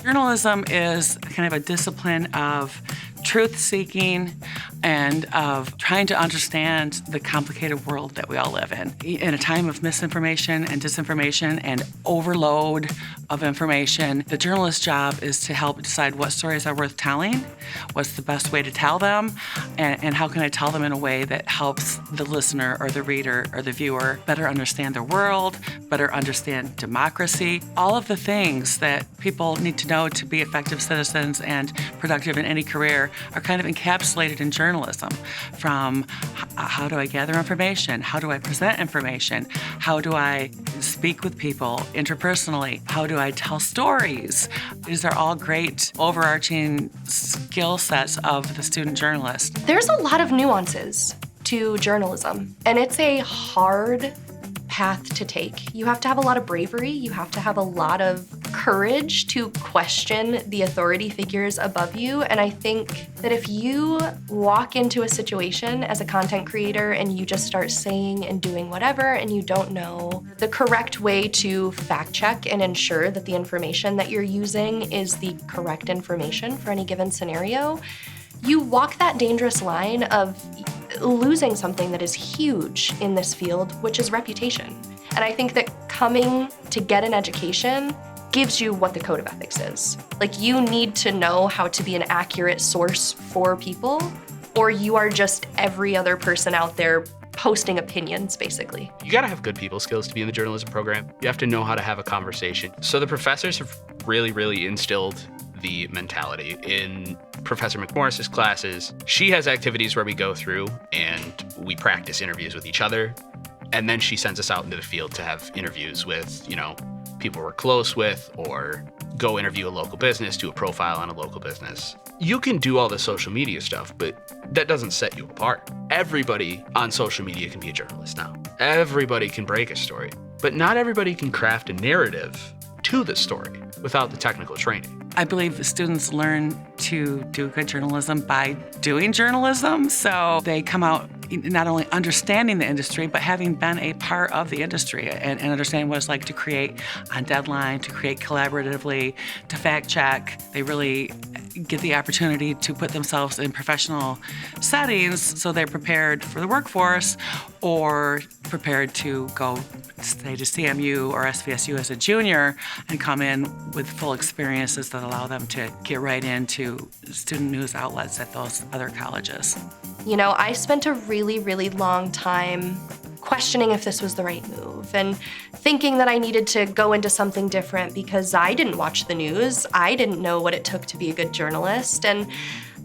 Journalism is kind of a discipline of truth-seeking and of trying to understand the complicated world that we all live in. In a time of misinformation and disinformation and overload of information, the journalist's job is to help decide what stories are worth telling, what's the best way to tell them, and how can I tell them in a way that helps the listener or the reader or the viewer better understand their world, better understand democracy, all of the things that people need to know to be effective citizens and productive in any career are kind of encapsulated in journalism. From how do I gather information? How do I present information? How do I speak with people interpersonally? How do I tell stories? These are all great overarching skill sets of the student journalist. There's a lot of nuances to journalism, and it's a hard path to take. You have to have a lot of bravery. You have to have a lot of courage to question the authority figures above you. And I think that if you walk into a situation as a content creator and you just start saying and doing whatever, and you don't know the correct way to fact check and ensure that the information that you're using is the correct information for any given scenario, you walk that dangerous line of losing something that is huge in this field, which is reputation. And I think that coming to get an education gives you what the code of ethics is. Like, you need to know how to be an accurate source for people, or you are just every other person out there posting opinions, basically. You gotta have good people skills to be in the journalism program. You have to know how to have a conversation. So the professors have really instilled the mentality. In Professor McMorris's classes, she has activities where we go through and we practice interviews with each other, and then she sends us out into the field to have interviews with, people we're close with, or go interview a local business, do a profile on a local business. You can do all the social media stuff, but that doesn't set you apart. Everybody on social media can be a journalist now. Everybody can break a story, but not everybody can craft a narrative to the story without the technical training. I believe students learn to do good journalism by doing journalism, so they come out not only understanding the industry, but having been a part of the industry and understanding what it's like to create on deadline, to create collaboratively, to fact check. They really get the opportunity to put themselves in professional settings so they're prepared for the workforce or prepared to go, say, to CMU or SVSU as a junior and come in with full experiences that allow them to get right into student news outlets at those other colleges. I spent a really long time questioning if this was the right move and thinking that I needed to go into something different because I didn't watch the news. I didn't know what it took to be a good journalist. And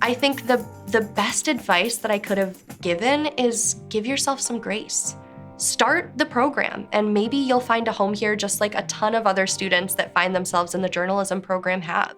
I think the best advice that I could have given is give yourself some grace. Start the program, and maybe you'll find a home here just like a ton of other students that find themselves in the journalism program have.